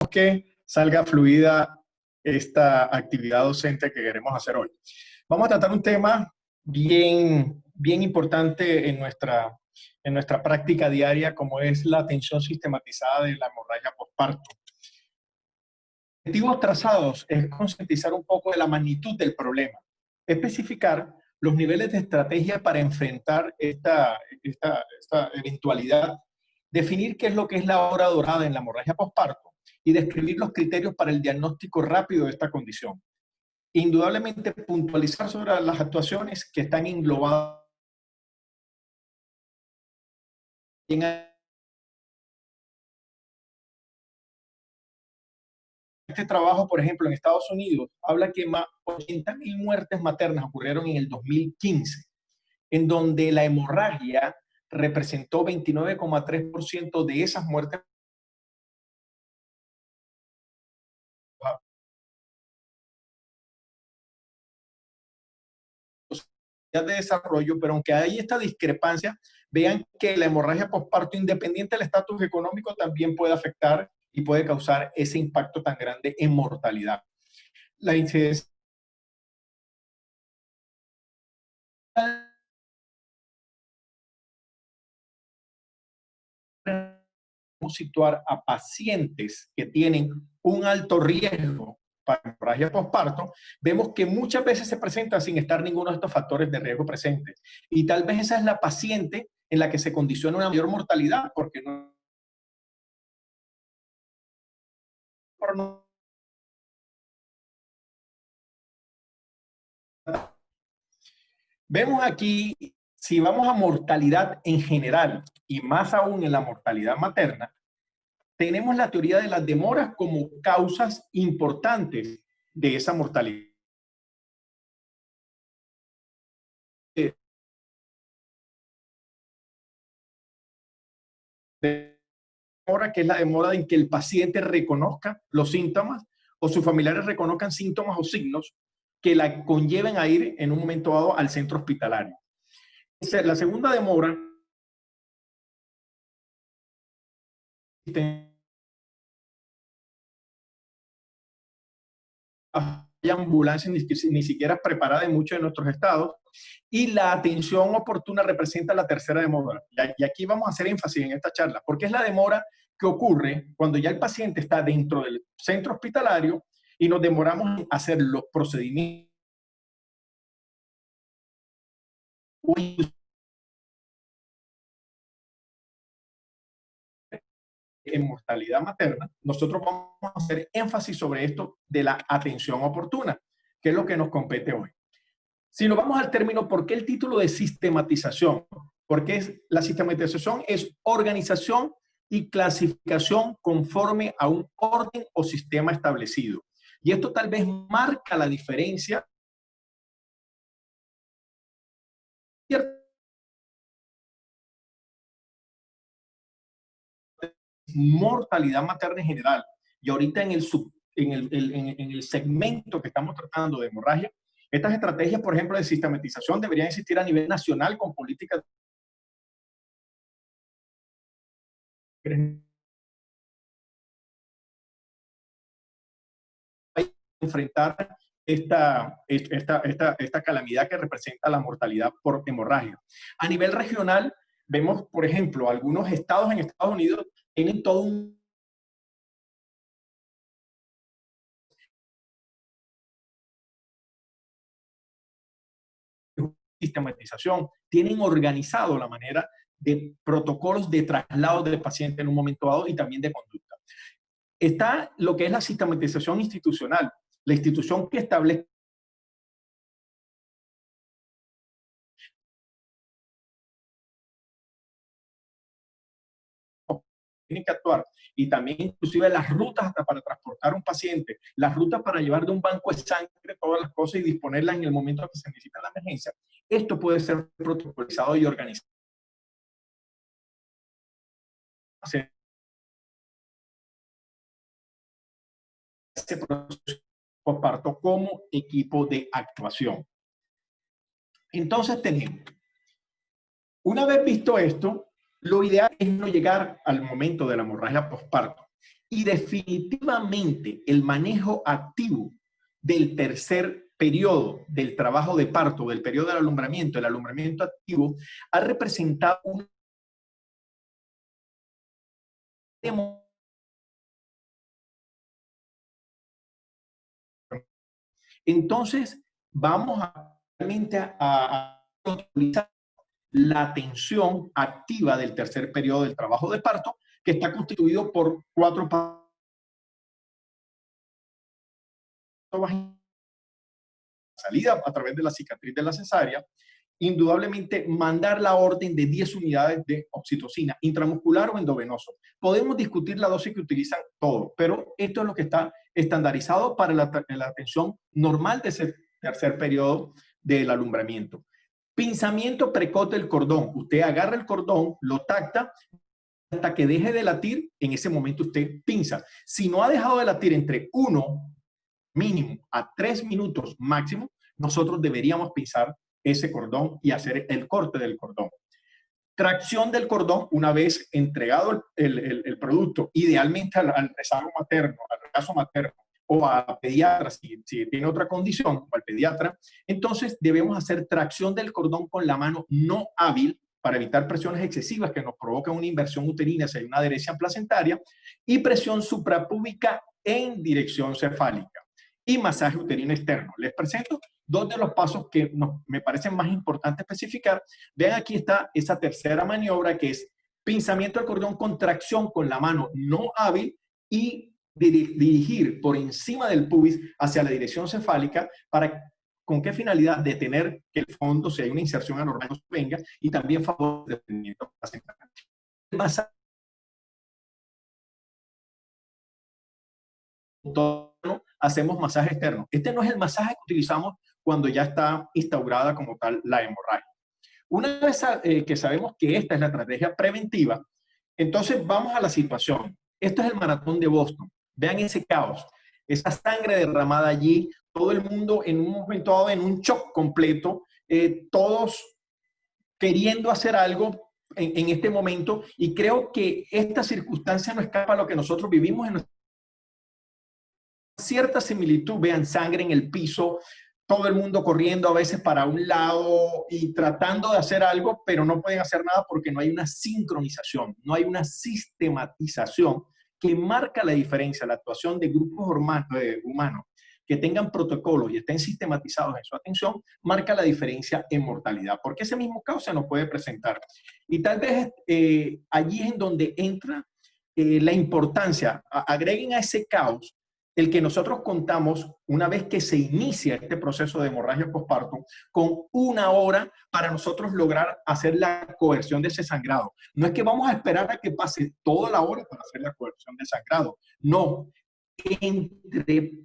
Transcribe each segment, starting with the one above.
que salga fluida esta actividad docente que queremos hacer hoy. Vamos a tratar un tema bien importante en nuestra práctica diaria, como es la atención sistematizada de la hemorragia postparto. Objetivos trazados es concientizar un poco de la magnitud del problema, especificar los niveles de estrategia para enfrentar esta eventualidad, definir qué es lo que es la hora dorada en la hemorragia postparto y describir los criterios para el diagnóstico rápido de esta condición. Indudablemente puntualizar sobre las actuaciones que están englobadas en este trabajo. Por ejemplo, en Estados Unidos, habla que más 80.000 muertes maternas ocurrieron en el 2015, en donde la hemorragia representó 29,3% de esas muertes de desarrollo, pero aunque hay esta discrepancia, vean que la hemorragia postparto, independiente del estatus económico, también puede afectar y puede causar ese impacto tan grande en mortalidad. La incidencia situar a pacientes que tienen un alto riesgo para hemorragia postparto, vemos que muchas veces se presenta sin estar ninguno de estos factores de riesgo presentes. Y tal vez esa es la paciente en la que se condiciona una mayor mortalidad, porque no vemos aquí, si vamos a mortalidad en general y más aún en la mortalidad materna, tenemos la teoría de las demoras como causas importantes de esa mortalidad. Demora, que es la demora en que el paciente reconozca los síntomas o sus familiares reconozcan síntomas o signos que la conlleven a ir en un momento dado al centro hospitalario. La segunda demora hay ambulancias ni siquiera preparadas en muchos de nuestros estados, y la atención oportuna representa la tercera demora. Y aquí vamos a hacer énfasis en esta charla, porque es la demora que ocurre cuando ya el paciente está dentro del centro hospitalario y nos demoramos en hacer los procedimientos en mortalidad materna. Nosotros vamos a hacer énfasis sobre esto de la atención oportuna, que es lo que nos compete hoy. Si nos vamos al término, ¿por qué el título de sistematización? Porque la sistematización es organización y clasificación conforme a un orden o sistema establecido. Y esto tal vez marca la diferencia mortalidad materna en general. Y ahorita en el segmento que estamos tratando de hemorragia, estas estrategias, por ejemplo, de sistematización deberían existir a nivel nacional con políticas enfrentar esta calamidad que representa la mortalidad por hemorragia. A nivel regional, vemos, por ejemplo, algunos estados en Estados Unidos tienen todo un sistematización, tienen organizado la manera de protocolos de traslado del paciente en un momento dado y también de conducta. Está lo que es la sistematización institucional, la institución que establece tienen que actuar, y también inclusive las rutas hasta para transportar a un paciente, las rutas para llevar de un banco de sangre todas las cosas y disponerlas en el momento que se necesita la emergencia. Esto puede ser protocolizado y organizado. Ese proceso comparto como equipo de actuación. Entonces tenemos, una vez visto esto, lo ideal es no llegar al momento de la hemorragia postparto. Y definitivamente el manejo activo del tercer periodo del trabajo de parto, del periodo del alumbramiento, el alumbramiento activo, ha representado un entonces vamos a realmente a utilizar la atención activa del tercer periodo del trabajo de parto, que está constituido por 4 pasos: salida a través de la cicatriz de la cesárea, indudablemente mandar la orden de 10 unidades de oxitocina, intramuscular o endovenoso. Podemos discutir la dosis que utilizan todos, pero esto es lo que está estandarizado para la atención normal de ese tercer periodo del alumbramiento. Pinzamiento precoz del cordón. Usted agarra el cordón, lo tacta, hasta que deje de latir, en ese momento usted pinza. Si no ha dejado de latir entre 1 mínimo a 3 minutos máximo, nosotros deberíamos pinzar ese cordón y hacer el corte del cordón. Tracción del cordón una vez entregado el producto, idealmente al rezago materno, al regazo materno o a pediatra, si tiene otra condición, o al pediatra, entonces debemos hacer tracción del cordón con la mano no hábil para evitar presiones excesivas que nos provocan una inversión uterina si hay una adherencia placentaria, y presión suprapúbica en dirección cefálica y masaje uterino externo. Les presento 2 de los pasos que me parecen más importantes especificar. Vean, aquí está esa tercera maniobra, que es pinzamiento del cordón con tracción con la mano no hábil y dirigir por encima del pubis hacia la dirección cefálica. ¿Con qué finalidad? Detener que el fondo, si hay una inserción anormal, no venga, y también favorecer el desprendimiento placentario. Hacemos masaje externo. Este no es el masaje que utilizamos cuando ya está instaurada como tal la hemorragia. Una vez que sabemos que esta es la estrategia preventiva, entonces vamos a la situación. Esto es el maratón de Boston. Vean ese caos, esa sangre derramada allí, todo el mundo en un momento dado en un shock completo, todos queriendo hacer algo en este momento, y creo que esta circunstancia no escapa a lo que nosotros vivimos en nuestra cierta similitud. Vean, sangre en el piso, todo el mundo corriendo a veces para un lado y tratando de hacer algo, pero no pueden hacer nada porque no hay una sincronización, no hay una sistematización que marca la diferencia. La actuación de grupos humanos que tengan protocolos y estén sistematizados en su atención marca la diferencia en mortalidad, porque ese mismo caos se nos puede presentar. Y tal vez allí es en donde entra la importancia. Agreguen a ese caos el que nosotros contamos, una vez que se inicia este proceso de hemorragia posparto, con 1 hora para nosotros lograr hacer la coerción de ese sangrado. No es que vamos a esperar a que pase toda la hora para hacer la coerción del sangrado. No.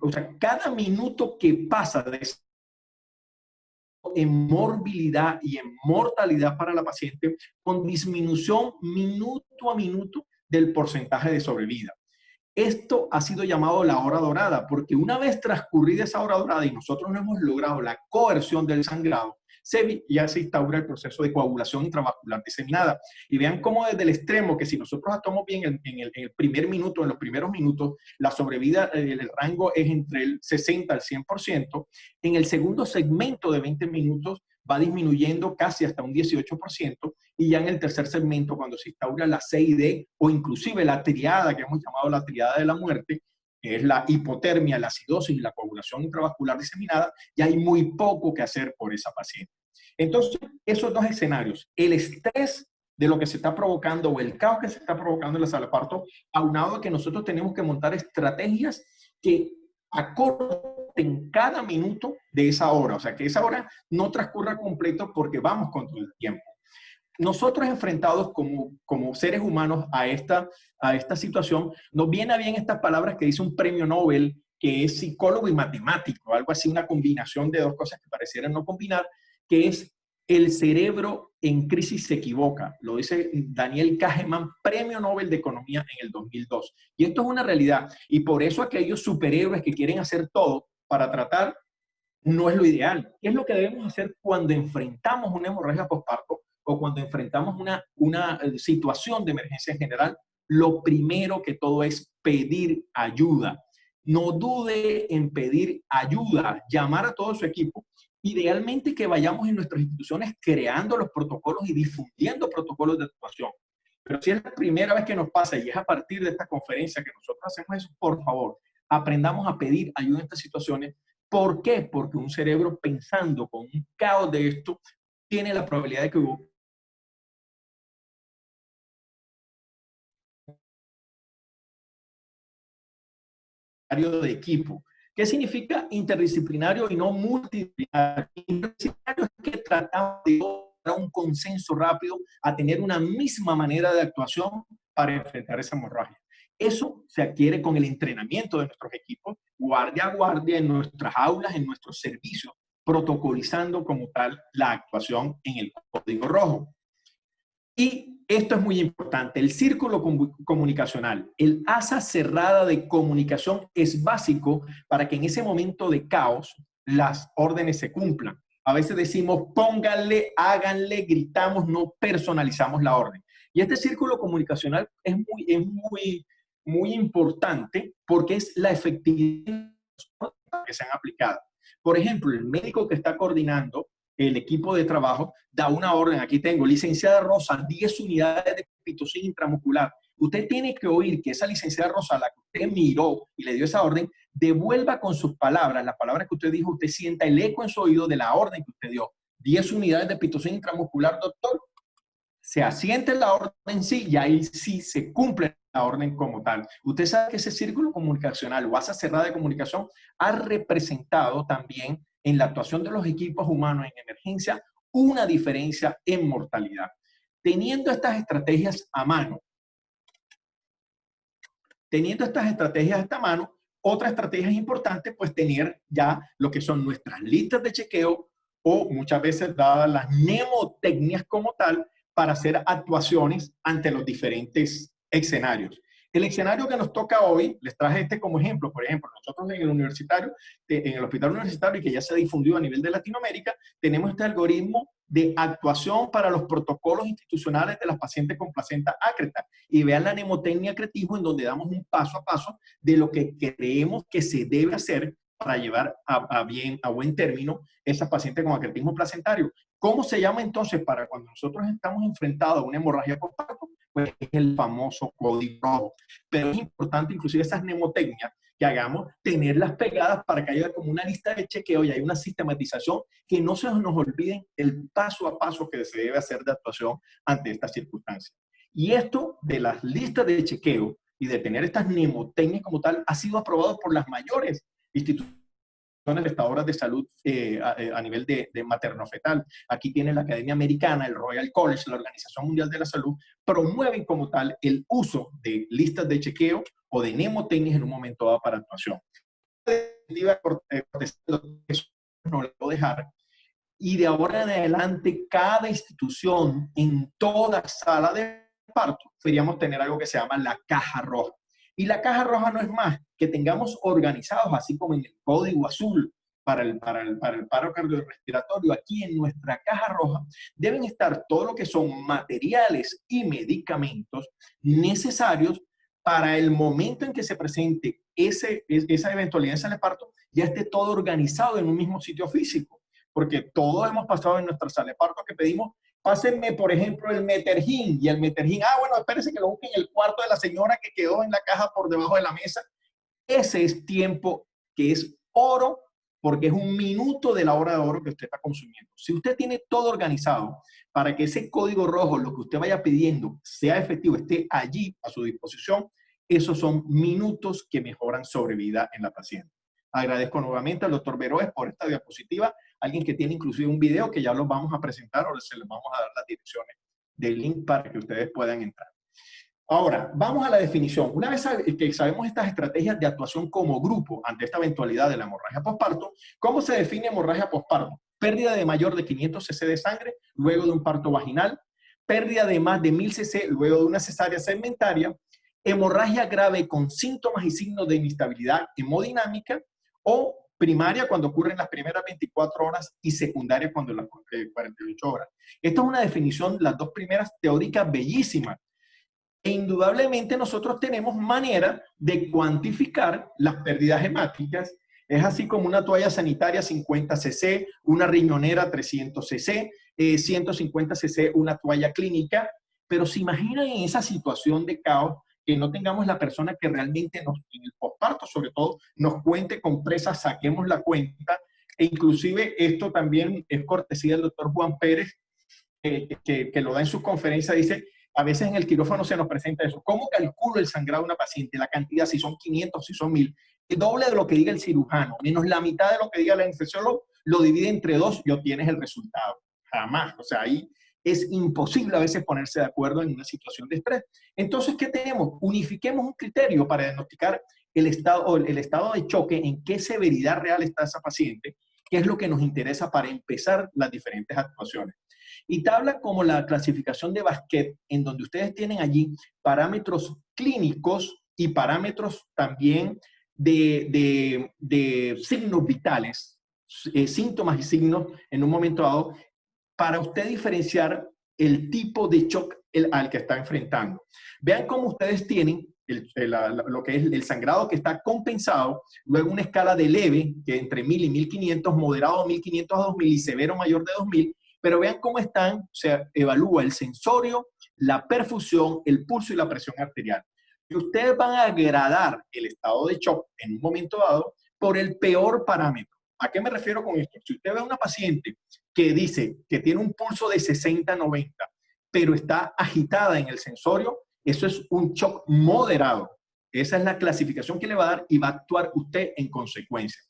O sea, cada minuto que pasa en morbilidad y en mortalidad para la paciente, con disminución minuto a minuto del porcentaje de sobrevida. Esto ha sido llamado la hora dorada, porque una vez transcurrida esa hora dorada y nosotros no hemos logrado la coerción del sangrado, ya se instaura el proceso de coagulación intravascular diseminada. Y vean cómo desde el extremo, que si nosotros actuamos bien en el primer minuto, en los primeros minutos, la sobrevida, el rango es entre el 60 al 100%, en el segundo segmento de 20 minutos va disminuyendo casi hasta un 18%, y ya en el tercer segmento, cuando se instaura la CID o inclusive la triada que hemos llamado la triada de la muerte, que es la hipotermia, la acidosis y la coagulación intravascular diseminada, ya hay muy poco que hacer por esa paciente. Entonces, esos 2 escenarios, el estrés de lo que se está provocando o el caos que se está provocando en la sala de parto, aunado a que nosotros tenemos que montar estrategias que acorten cada minuto de esa hora, o sea, que esa hora no transcurra completo porque vamos contra el tiempo. Nosotros enfrentados como seres humanos a esta situación, nos viene bien estas palabras que dice un premio Nobel, que es psicólogo y matemático, algo así, una combinación de 2 cosas que parecieran no combinar, que es el cerebro en crisis se equivoca. Lo dice Daniel Kahneman, premio Nobel de Economía en el 2002. Y esto es una realidad. Y por eso aquellos superhéroes que quieren hacer todo para tratar, no es lo ideal. ¿Qué es lo que debemos hacer cuando enfrentamos una hemorragia posparto o cuando enfrentamos una situación de emergencia en general? Lo primero que todo es pedir ayuda. No dude en pedir ayuda, llamar a todo su equipo. Idealmente que vayamos en nuestras instituciones creando los protocolos y difundiendo protocolos de actuación. Pero si es la primera vez que nos pasa y es a partir de esta conferencia que nosotros hacemos eso, por favor, aprendamos a pedir ayuda en estas situaciones. ¿Por qué? Porque un cerebro pensando con un caos de esto tiene la probabilidad de que de equipo. ¿Qué significa interdisciplinario y no multidisciplinario? Interdisciplinario es que tratamos de llegar a un consenso rápido, a tener una misma manera de actuación para enfrentar esa hemorragia. Eso se adquiere con el entrenamiento de nuestros equipos, guardia a guardia, en nuestras aulas, en nuestros servicios, protocolizando como tal la actuación en el código rojo. Y esto es muy importante, el círculo comunicacional, el asa cerrada de comunicación es básico para que en ese momento de caos las órdenes se cumplan. A veces decimos pónganle, háganle, gritamos, no personalizamos la orden. Y este círculo comunicacional es muy importante porque es la efectividad que se han aplicado. Por ejemplo, el médico que está coordinando el equipo de trabajo da una orden, aquí tengo, licenciada Rosa, 10 unidades de pitocin intramuscular. Usted tiene que oír que esa licenciada Rosa, la que usted miró y le dio esa orden, devuelva con sus palabras, las palabras que usted dijo, usted sienta el eco en su oído de la orden que usted dio. 10 unidades de pitocin intramuscular, doctor. Se asiente la orden en sí y ahí sí se cumple la orden como tal. Usted sabe que ese círculo comunicacional o asa cerrada de comunicación ha representado también en la actuación de los equipos humanos en emergencia una diferencia en mortalidad. Teniendo estas estrategias a mano, otra estrategia es importante, pues tener ya lo que son nuestras listas de chequeo o muchas veces dadas las mnemotecnias como tal para hacer actuaciones ante los diferentes escenarios. El escenario que nos toca hoy, les traje este como ejemplo. Por ejemplo, nosotros en el universitario, en el hospital universitario, y que ya se ha difundido a nivel de Latinoamérica, tenemos este algoritmo de actuación para los protocolos institucionales de las pacientes con placenta ácreta. Y vean la mnemotecnia acretismo, en donde damos un paso a paso de lo que creemos que se debe hacer para llevar a buen término esa paciente con acretismo placentario. ¿Cómo se llama entonces para cuando nosotros estamos enfrentados a una hemorragia postparto? Pues es el famoso código rojo. Pero es importante inclusive esas mnemotecnias que hagamos, tenerlas pegadas para que haya como una lista de chequeo y haya una sistematización que no se nos olviden el paso a paso que se debe hacer de actuación ante estas circunstancias. Y esto de las listas de chequeo y de tener estas mnemotecnias como tal ha sido aprobado por las mayores instituciones prestadoras de salud a nivel de materno-fetal. Aquí tiene la Academia Americana, el Royal College, la Organización Mundial de la Salud, promueven como tal el uso de listas de chequeo o de mnemotecnias en un momento dado para actuación. Eso no lo puedo dejar. Y de ahora en adelante, cada institución en toda sala de parto, deberíamos tener algo que se llama la caja roja. Y la caja roja no es más que tengamos organizados, así como en el código azul para el paro cardiorrespiratorio, aquí en nuestra caja roja deben estar todo lo que son materiales y medicamentos necesarios para el momento en que se presente esa eventualidad en sala de parto, ya esté todo organizado en un mismo sitio físico. Porque todos hemos pasado en nuestra sala de parto que pedimos, pásenme, por ejemplo, el Metergin, y el Metergin, bueno, espérense que lo busquen en el cuarto de la señora que quedó en la caja por debajo de la mesa. Ese es tiempo que es oro, porque es un minuto de la hora de oro que usted está consumiendo. Si usted tiene todo organizado para que ese código rojo, lo que usted vaya pidiendo, sea efectivo, esté allí a su disposición, esos son minutos que mejoran sobrevida en la paciente. Agradezco nuevamente al doctor Veroes por esta diapositiva, alguien que tiene inclusive un video que ya los vamos a presentar, o se les vamos a dar las direcciones del link para que ustedes puedan entrar. Ahora, vamos a la definición. Una vez que sabemos estas estrategias de actuación como grupo ante esta eventualidad de la hemorragia posparto, ¿cómo se define hemorragia posparto? Pérdida de mayor de 500 cc de sangre luego de un parto vaginal, pérdida de más de 1000 cc luego de una cesárea segmentaria, hemorragia grave con síntomas y signos de inestabilidad hemodinámica, o primaria cuando ocurre en las primeras 24 horas y secundaria cuando en las 48 horas. Esta es una definición, las dos primeras teóricas bellísimas. E indudablemente nosotros tenemos manera de cuantificar las pérdidas hemáticas. Es así como una toalla sanitaria 50 cc, una riñonera 300 cc, 150 cc una toalla clínica. Pero se imaginan en esa situación de caos que no tengamos la persona que realmente nos, en el posparto sobre todo, nos cuente con presas, saquemos la cuenta. E inclusive esto también es cortesía del doctor Juan Pérez, que lo da en sus conferencias, dice, a veces en el quirófano se nos presenta eso. ¿Cómo calculo el sangrado de una paciente? La cantidad, si son 500, si son 1000. El doble de lo que diga el cirujano, menos la mitad de lo que diga el anestesiólogo, lo divide entre dos y obtienes el resultado. Jamás. O sea, ahí es imposible a veces ponerse de acuerdo en una situación de estrés. Entonces, ¿qué tenemos? Unifiquemos un criterio para diagnosticar el estado de choque, en qué severidad real está esa paciente, qué es lo que nos interesa para empezar las diferentes actuaciones. Y tabla como la clasificación de Basquet, en donde ustedes tienen allí parámetros clínicos y parámetros también de signos vitales, síntomas y signos en un momento dado, para usted diferenciar el tipo de shock al que está enfrentando. Vean cómo ustedes tienen lo que es el sangrado que está compensado, luego una escala de leve, que entre 1000 y 1500, moderado 1500 a 2000 y severo mayor de 2000, pero vean cómo están, se evalúa el sensorio, la perfusión, el pulso y la presión arterial. Y ustedes van a gradar el estado de shock en un momento dado por el peor parámetro. ¿A qué me refiero con esto? Si usted ve a una paciente que dice que tiene un pulso de 60-90, pero está agitada en el sensorio, eso es un shock moderado. Esa es la clasificación que le va a dar y va a actuar usted en consecuencia.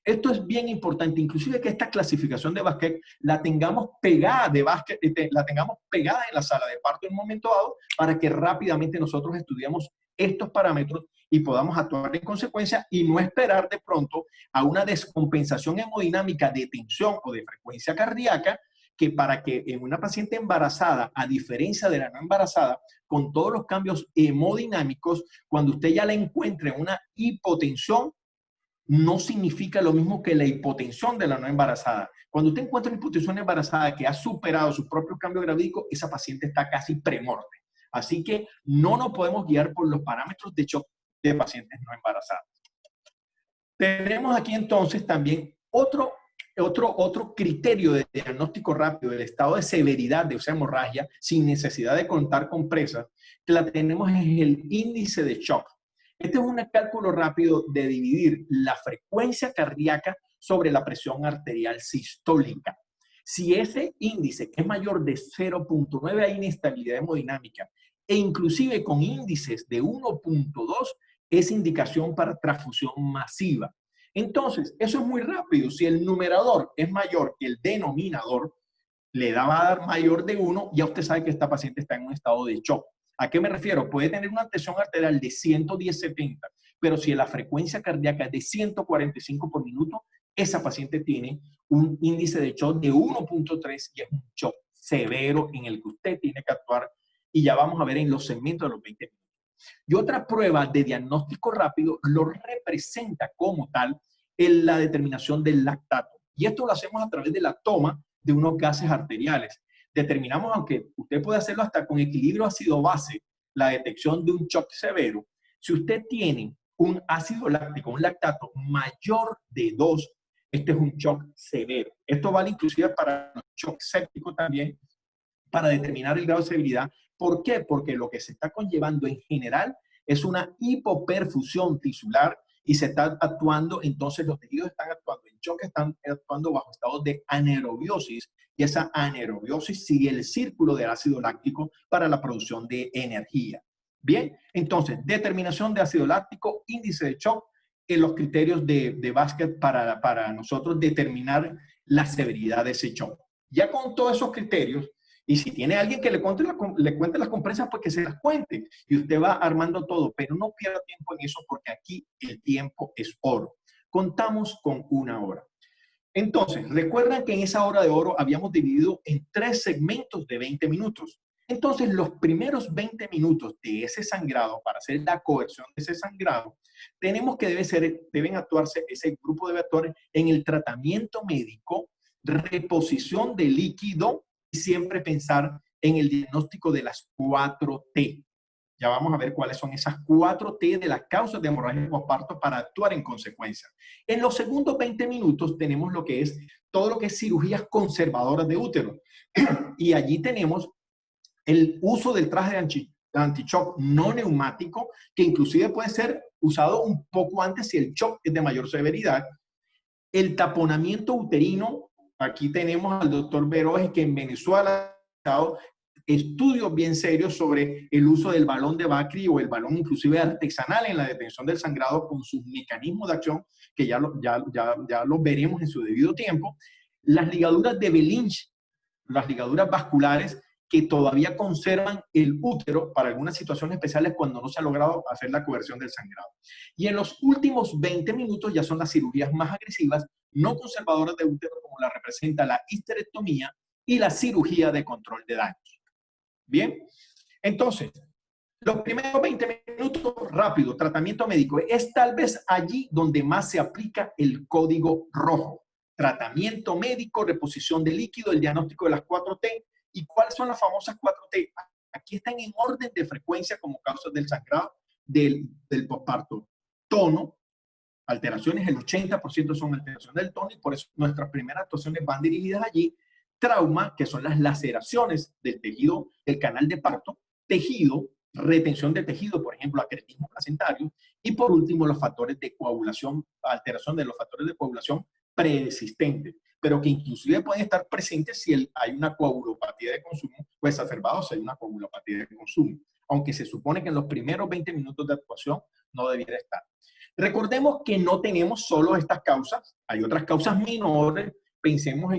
Esto es bien importante, inclusive que esta clasificación de Basquet la tengamos pegada de Basquet, la tengamos pegada en la sala de parto en un momento dado para que rápidamente nosotros estudiemos estos parámetros y podamos actuar en consecuencia y no esperar de pronto a una descompensación hemodinámica de tensión o de frecuencia cardíaca, que para que en una paciente embarazada, a diferencia de la no embarazada, con todos los cambios hemodinámicos, cuando usted ya la encuentre en una hipotensión, no significa lo mismo que la hipotensión de la no embarazada. Cuando usted encuentra una hipotensión embarazada que ha superado su propio cambio gravídico, esa paciente está casi premorte. Así que no nos podemos guiar por los parámetros de shock de pacientes no embarazadas. Tenemos aquí entonces también otro criterio de diagnóstico rápido del estado de severidad de esa hemorragia sin necesidad de contar con presas, que la tenemos es el índice de shock. Este es un cálculo rápido de dividir la frecuencia cardíaca sobre la presión arterial sistólica. Si ese índice es mayor de 0.9 hay inestabilidad hemodinámica e inclusive con índices de 1.2 es indicación para transfusión masiva. Entonces, eso es muy rápido. Si el numerador es mayor que el denominador, va a dar mayor de 1, ya usted sabe que esta paciente está en un estado de shock. ¿A qué me refiero? Puede tener una tensión arterial de 110/70, pero si la frecuencia cardíaca es de 145 por minuto, esa paciente tiene un índice de shock de 1.3 y es un shock severo en el que usted tiene que actuar, y ya vamos a ver en los segmentos de los 20 minutos. Y otra prueba de diagnóstico rápido lo representa como tal en la determinación del lactato. Y esto lo hacemos a través de la toma de unos gases arteriales. Determinamos, aunque usted puede hacerlo hasta con equilibrio ácido-base, la detección de un shock severo. Si usted tiene un ácido láctico, un lactato mayor de 2, este es un shock severo. Esto vale inclusive para los shocks sépticos también, para determinar el grado de severidad. ¿Por qué? Porque lo que se está conllevando en general es una hipoperfusión tisular y se está actuando, entonces los tejidos están actuando en shock, están actuando bajo estados de anaerobiosis, y esa anaerobiosis sigue el círculo del ácido láctico para la producción de energía. Bien, entonces, determinación de ácido láctico, índice de shock, en los criterios de Basquet para nosotros determinar la severidad de ese shock. Ya con todos esos criterios, y si tiene alguien que le cuente las compresas, pues que se las cuente. Y usted va armando todo, pero no pierda tiempo en eso porque aquí el tiempo es oro. Contamos con 1 hora. Entonces, recuerdan que en esa hora de oro habíamos dividido en 3 segmentos de 20 minutos. Entonces, los primeros 20 minutos de ese sangrado, para hacer la coerción de ese sangrado, tenemos que deben actuarse ese grupo de actores en el tratamiento médico, reposición de líquido, y siempre pensar en el diagnóstico de las 4T. Ya vamos a ver cuáles son esas 4T de las causas de hemorragia posparto para actuar en consecuencia. En los segundos 20 minutos tenemos lo que es todo lo que es cirugías conservadoras de útero. Y allí tenemos el uso del traje de anti-shock no neumático, que inclusive puede ser usado un poco antes si el shock es de mayor severidad. El taponamiento uterino, aquí tenemos al doctor Veroje, que en Venezuela ha dado estudios bien serios sobre el uso del balón de Bacri o el balón inclusive artesanal en la detención del sangrado con sus mecanismos de acción, que ya lo veremos en su debido tiempo. Las ligaduras de Belinch, las ligaduras vasculares, que todavía conservan el útero para algunas situaciones especiales cuando no se ha logrado hacer la conversión del sangrado. Y en los últimos 20 minutos ya son las cirugías más agresivas, no conservadoras de útero, como la representa la histerectomía y la cirugía de control de daños. Bien, entonces, los primeros 20 minutos, rápido, tratamiento médico, es tal vez allí donde más se aplica el código rojo. Tratamiento médico, reposición de líquido, el diagnóstico de las 4T. ¿Y cuáles son las famosas 4T? Aquí están en orden de frecuencia como causas del sangrado del posparto. Tono, alteraciones, el 80% son alteraciones del tono y por eso nuestras primeras actuaciones van dirigidas allí. Trauma, que son las laceraciones del tejido del canal de parto. Tejido, retención de tejido, por ejemplo, acretismo placentario. Y por último, los factores de coagulación, alteración de los factores de coagulación preexistentes, pero que inclusive pueden estar presentes si hay una coagulopatía de consumo o exacerbado si hay una coagulopatía de consumo, aunque se supone que en los primeros 20 minutos de actuación no debiera estar. Recordemos que no tenemos solo estas causas, hay otras causas menores. Pensemos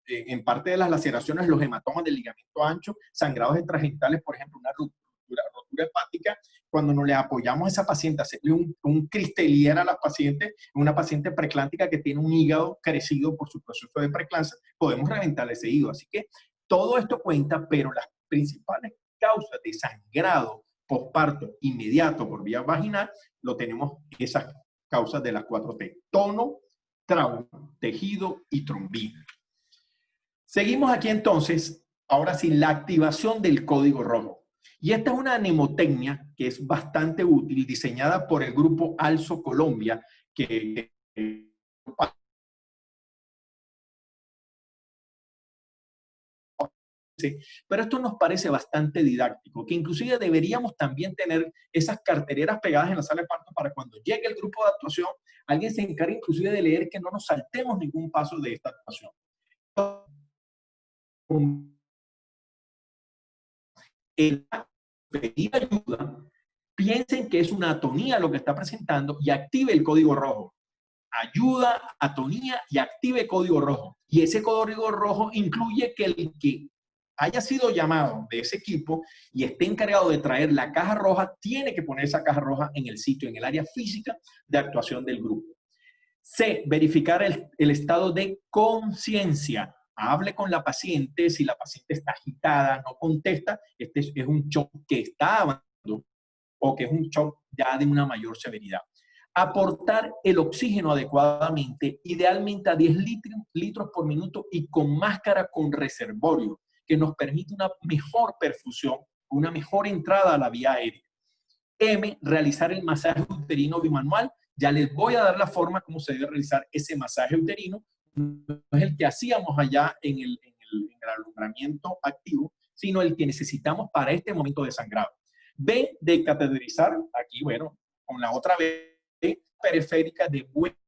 en parte de las laceraciones, los hematomas del ligamento ancho, sangrados extragenitales, por ejemplo, una rotura hepática. Cuando nos le apoyamos a esa paciente, hacerle un Cristelier a la paciente, una paciente preclántica que tiene un hígado crecido por su proceso de preclancia, podemos reventar ese hígado. Así que todo esto cuenta, pero las principales causas de sangrado posparto inmediato por vía vaginal, lo tenemos esas causas de las 4T. Tono, trauma, tejido y trombina. Seguimos aquí entonces, ahora sí, la activación del código rojo. Y esta es una mnemotecnia que es bastante útil, diseñada por el grupo Also Colombia, que pero esto nos parece bastante didáctico, que inclusive deberíamos también tener esas carteleras pegadas en la sala de parto para cuando llegue el grupo de actuación, alguien se encargue inclusive de leer que no nos saltemos ningún paso de esta actuación. El pedir ayuda, piensen que es una atonía lo que está presentando y active el código rojo. Ayuda, atonía y active código rojo. Y ese código rojo incluye que el que haya sido llamado de ese equipo y esté encargado de traer la caja roja, tiene que poner esa caja roja en el sitio, en el área física de actuación del grupo. C, verificar el estado de conciencia. Hable con la paciente, si la paciente está agitada, no contesta, este es un shock que está avanzando o que es un shock ya de una mayor severidad. Aportar el oxígeno adecuadamente, idealmente a 10 litros por minuto y con máscara con reservorio, que nos permite una mejor perfusión, una mejor entrada a la vía aérea. M, realizar el masaje uterino bimanual. Ya les voy a dar la forma como se debe realizar ese masaje uterino. No es el que hacíamos allá en el alumbramiento activo, sino el que necesitamos para este momento de sangrado. B, de cateterizar, aquí, bueno, con la otra B periférica de muestra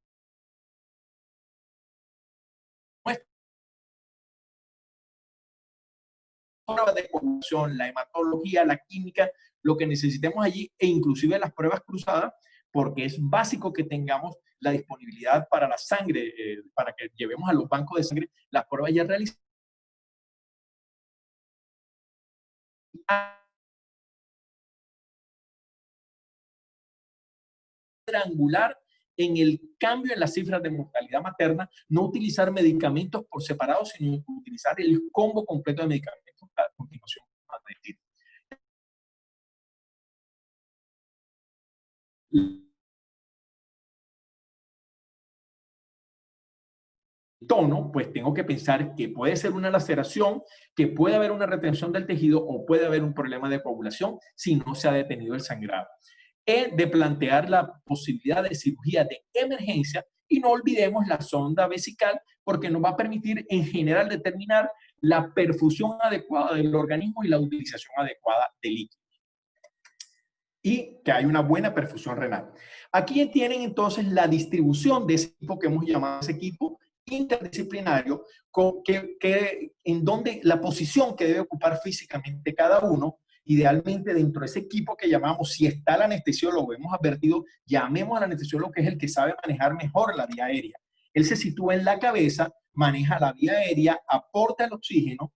de coagulación, la hematología, la química, lo que necesitemos allí e inclusive las pruebas cruzadas, porque es básico que tengamos la disponibilidad para la sangre, para que llevemos a los bancos de sangre las pruebas ya realizadas. Triangular en el cambio en las cifras de mortalidad materna, no utilizar medicamentos por separado, sino utilizar el combo completo de medicamentos a continuación. tono, pues tengo que pensar que puede ser una laceración, que puede haber una retención del tejido o puede haber un problema de coagulación si no se ha detenido el sangrado. He de plantear la posibilidad de cirugía de emergencia y no olvidemos la sonda vesical porque nos va a permitir en general determinar la perfusión adecuada del organismo y la utilización adecuada de líquido. Y que hay una buena perfusión renal. Aquí tienen entonces la distribución de ese equipo que hemos llamado ese equipo interdisciplinario, en donde la posición que debe ocupar físicamente cada uno, idealmente dentro de ese equipo que llamamos, si está el anestesiólogo, hemos advertido, llamemos al anestesiólogo que es el que sabe manejar mejor la vía aérea. Él se sitúa en la cabeza, maneja la vía aérea, aporta el oxígeno,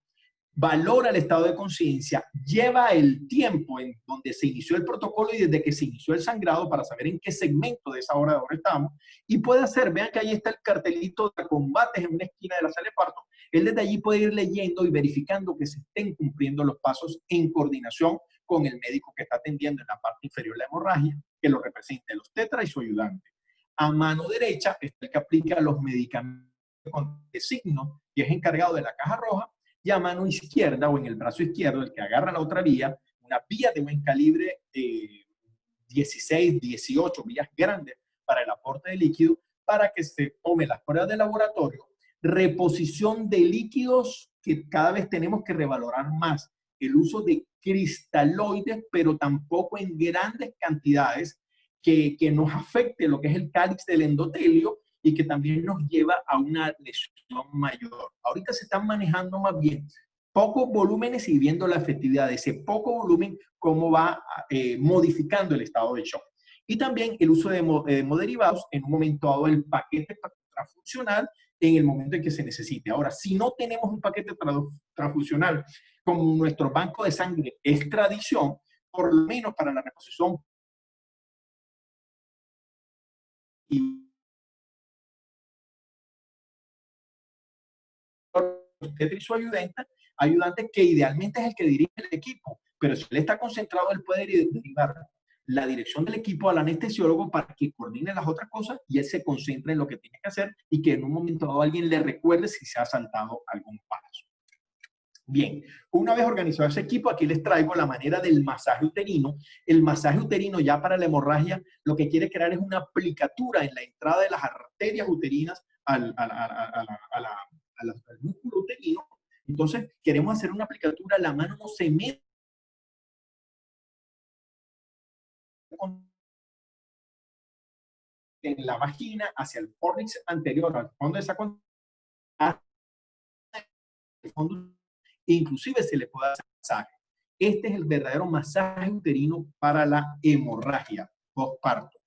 valora el estado de conciencia, lleva el tiempo en donde se inició el protocolo y desde que se inició el sangrado para saber en qué segmento de esa hora de hora estamos, y puede hacer, vean que ahí está el cartelito de combates en una esquina de la sala de parto, él desde allí puede ir leyendo y verificando que se estén cumpliendo los pasos en coordinación con el médico que está atendiendo en la parte inferior de la hemorragia, que lo representa el obstetra y su ayudante. A mano derecha está el que aplica los medicamentos con signo y es encargado de la caja roja, y a mano izquierda o en el brazo izquierdo, el que agarra la otra vía, una vía de buen calibre, 16, 18 vías grandes para el aporte de líquido, para que se tome las pruebas de laboratorio, reposición de líquidos que cada vez tenemos que revalorar más, el uso de cristaloides, pero tampoco en grandes cantidades que nos afecte lo que es el cáliz del endotelio y que también nos lleva a una lesión mayor. Ahorita se están manejando más bien pocos volúmenes y viendo la efectividad de ese poco volumen, cómo va modificando el estado de shock. Y también el uso de hemoderivados, en un momento dado el paquete transfusional en el momento en que se necesite. Ahora, si no tenemos un paquete transfusional como nuestro banco de sangre es tradición, por lo menos para la reposición y usted y su ayudante que idealmente es el que dirige el equipo, pero si él está concentrado, él puede derivar la dirección del equipo al anestesiólogo para que coordine las otras cosas y él se concentre en lo que tiene que hacer y que en un momento dado alguien le recuerde si se ha saltado algún paso. Bien, una vez organizado ese equipo, aquí les traigo la manera del masaje uterino. El masaje uterino ya para la hemorragia lo que quiere crear es una aplicatura en la entrada de las arterias uterinas al músculo uterino. Entonces, queremos hacer una aplicatura, la mano no se mete en la vagina hacia el fornix anterior, al fondo de esa fondo, inclusive se le puede hacer masaje. Este es el verdadero masaje uterino para la hemorragia postparto.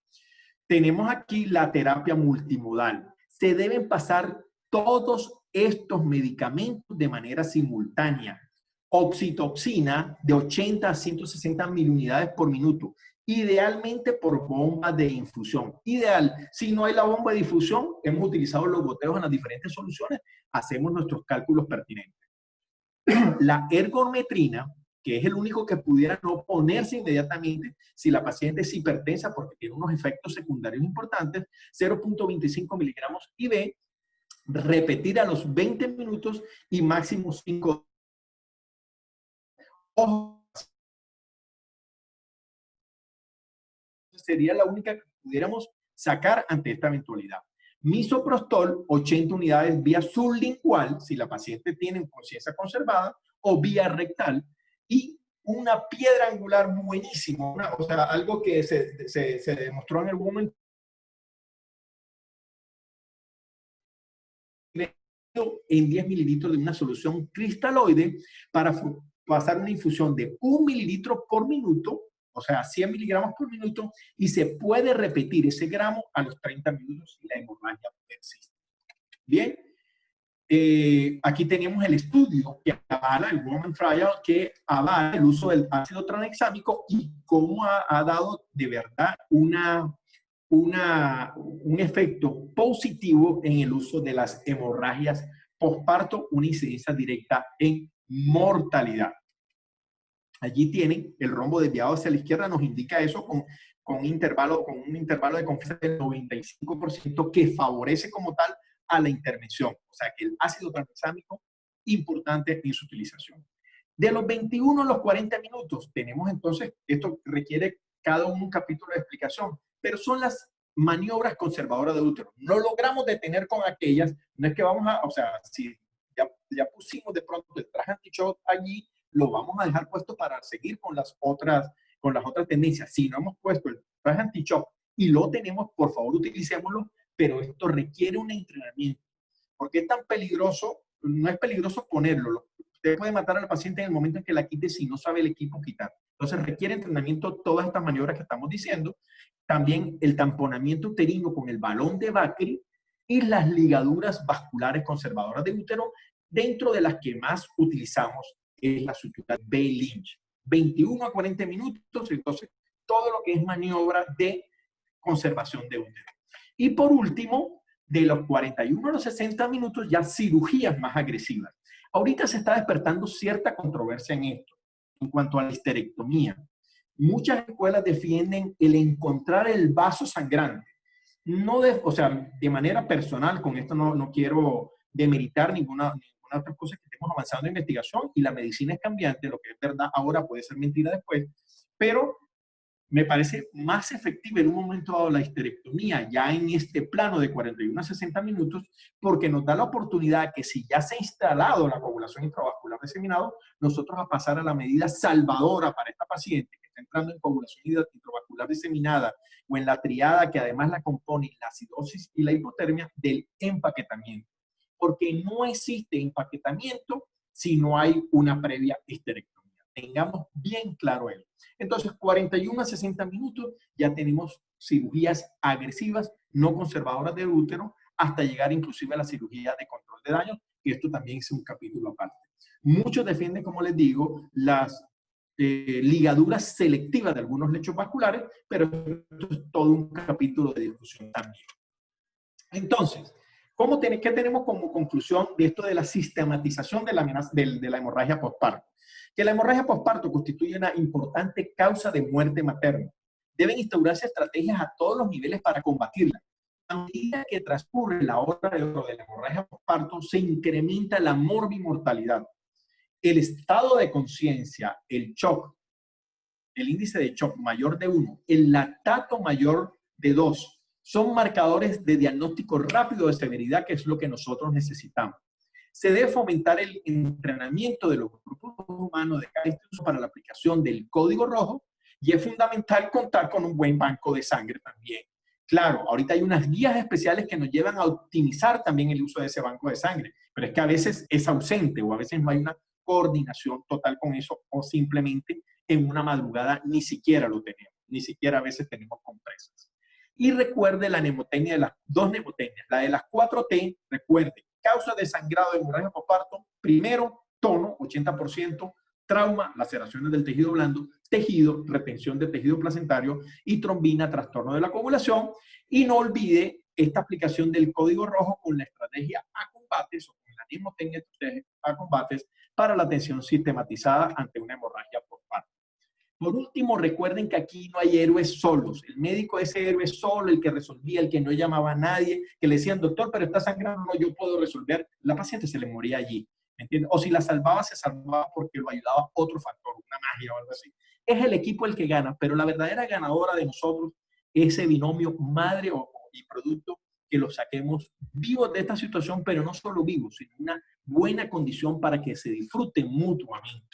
Tenemos aquí la terapia multimodal. Se deben pasar todos estos medicamentos de manera simultánea. Oxitoxina de 80 a 160 miliunidades por minuto, idealmente por bomba de infusión. Ideal, si no hay la bomba de infusión, hemos utilizado los goteos en las diferentes soluciones, hacemos nuestros cálculos pertinentes. La ergometrina, que es el único que pudiera no ponerse inmediatamente si la paciente es hipertensa porque tiene unos efectos secundarios importantes, 0.25 miligramos IV, repetir a los 20 minutos y máximo 5. Sería la única que pudiéramos sacar ante esta eventualidad. Misoprostol, 80 unidades vía sublingual, si la paciente tiene conciencia conservada, o vía rectal, y una piedra angular buenísimo, o sea, algo que se demostró en algún momento en 10 mililitros de una solución cristaloide para pasar una infusión de 1 mililitro por minuto, o sea, 100 miligramos por minuto, y se puede repetir ese gramo a los 30 minutos si la hemorragia persiste. Bien, aquí tenemos el estudio que avala, el Woman Trial, que avala el uso del ácido tranexámico y cómo ha dado de verdad un efecto positivo en el uso de las hemorragias postparto, una incidencia directa en mortalidad. Allí tienen el rombo desviado hacia la izquierda, nos indica eso con un intervalo de confianza del 95% que favorece como tal a la intervención. O sea que el ácido tranexámico, importante en su utilización. De los 21 a los 40 minutos, tenemos entonces, esto requiere cada un capítulo de explicación, pero son las maniobras conservadoras de útero. No logramos detener con aquellas, no es que vamos a, o sea, si ya pusimos de pronto el traje anti-shock allí, lo vamos a dejar puesto para seguir con las otras tendencias. Si no hemos puesto el traje anti-shock y lo tenemos, por favor utilicémoslo, pero esto requiere un entrenamiento. ¿Por qué es tan peligroso? No es peligroso ponerlo. Usted puede matar al paciente en el momento en que la quite si no sabe el equipo quitar. Entonces requiere entrenamiento todas estas maniobras que estamos diciendo. También el tamponamiento uterino con el balón de Bakri y las ligaduras vasculares conservadoras de útero, dentro de las que más utilizamos es la sutura B-Lynch. 21 a 40 minutos, entonces todo lo que es maniobra de conservación de útero. Y por último, de los 41 a los 60 minutos, ya cirugías más agresivas. Ahorita se está despertando cierta controversia en esto, en cuanto a la histerectomía. Muchas escuelas defienden el encontrar el vaso sangrante. No o sea, de manera personal, con esto no quiero demeritar ninguna otra cosa, que estemos avanzando en investigación y la medicina es cambiante, lo que es verdad ahora puede ser mentira después, pero me parece más efectiva en un momento dado la histerectomía, ya en este plano de 41 a 60 minutos, porque nos da la oportunidad que si ya se ha instalado la coagulación intravascular diseminado, nosotros a pasar a la medida salvadora para esta paciente que está entrando en coagulación intravascular diseminada o en la triada que además la compone la acidosis y la hipotermia del empaquetamiento. Porque no existe empaquetamiento si no hay una previa histerectomía. Tengamos bien claro eso. Entonces, 41 a 60 minutos ya tenemos cirugías agresivas, no conservadoras del útero, hasta llegar inclusive a la cirugía de control de daños, y esto también es un capítulo aparte. Muchos defienden, como les digo, las ligaduras selectivas de algunos lechos vasculares, pero esto es todo un capítulo de discusión también. Entonces, ¿qué tenemos como conclusión de esto de la sistematización de la hemorragia postparto? Que la hemorragia postparto constituye una importante causa de muerte materna. Deben instaurarse estrategias a todos los niveles para combatirla. A medida que transcurre la hora de oro de la hemorragia postparto, se incrementa la morbimortalidad. El estado de conciencia, el shock, el índice de shock mayor de 1, el lactato mayor de 2, son marcadores de diagnóstico rápido de severidad, que es lo que nosotros necesitamos. Se debe fomentar el entrenamiento de los grupos humanos de cada institución para la aplicación del código rojo, y es fundamental contar con un buen banco de sangre también. Claro, ahorita hay unas guías especiales que nos llevan a optimizar también el uso de ese banco de sangre, pero es que a veces es ausente o a veces no hay una coordinación total con eso, o simplemente en una madrugada ni siquiera lo tenemos, ni siquiera a veces tenemos compresas. Y recuerde la mnemotecnia de las dos mnemotecnias, la de las 4T, recuerde, causa de sangrado de hemorragia postparto, primero, tono, 80%, trauma, laceraciones del tejido blando, tejido, retención de tejido placentario y trombina, trastorno de la coagulación. Y no olvide esta aplicación del código rojo con la estrategia a combates o con la mnemotecnia a combates para la atención sistematizada ante una hemorragia postparto. Por último, recuerden que aquí no hay héroes solos. El médico es héroe solo, el que resolvía, el que no llamaba a nadie, que le decían, doctor, pero está sangrando, no, yo puedo resolver. La paciente se le moría allí, ¿me entiendes? O si la salvaba, se salvaba porque lo ayudaba otro factor, una magia o algo así. Es el equipo el que gana, pero la verdadera ganadora de nosotros es ese binomio madre y producto, que lo saquemos vivos de esta situación, pero no solo vivos, sino una buena condición para que se disfruten mutuamente.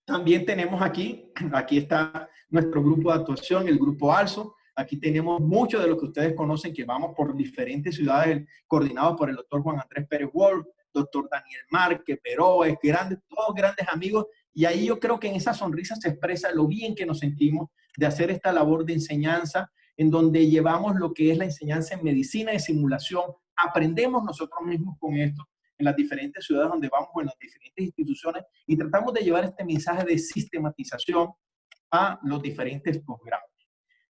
También tenemos aquí está nuestro grupo de actuación, el grupo ALSO. Aquí tenemos muchos de los que ustedes conocen, que vamos por diferentes ciudades, coordinados por el doctor Juan Andrés Pérez Wolf, doctor Daniel Márquez, Peroes, todos grandes amigos. Y ahí yo creo que en esa sonrisa se expresa lo bien que nos sentimos de hacer esta labor de enseñanza, en donde llevamos lo que es la enseñanza en medicina de simulación. Aprendemos nosotros mismos con esto en las diferentes ciudades donde vamos, o en las diferentes instituciones, y tratamos de llevar este mensaje de sistematización a los diferentes posgrados.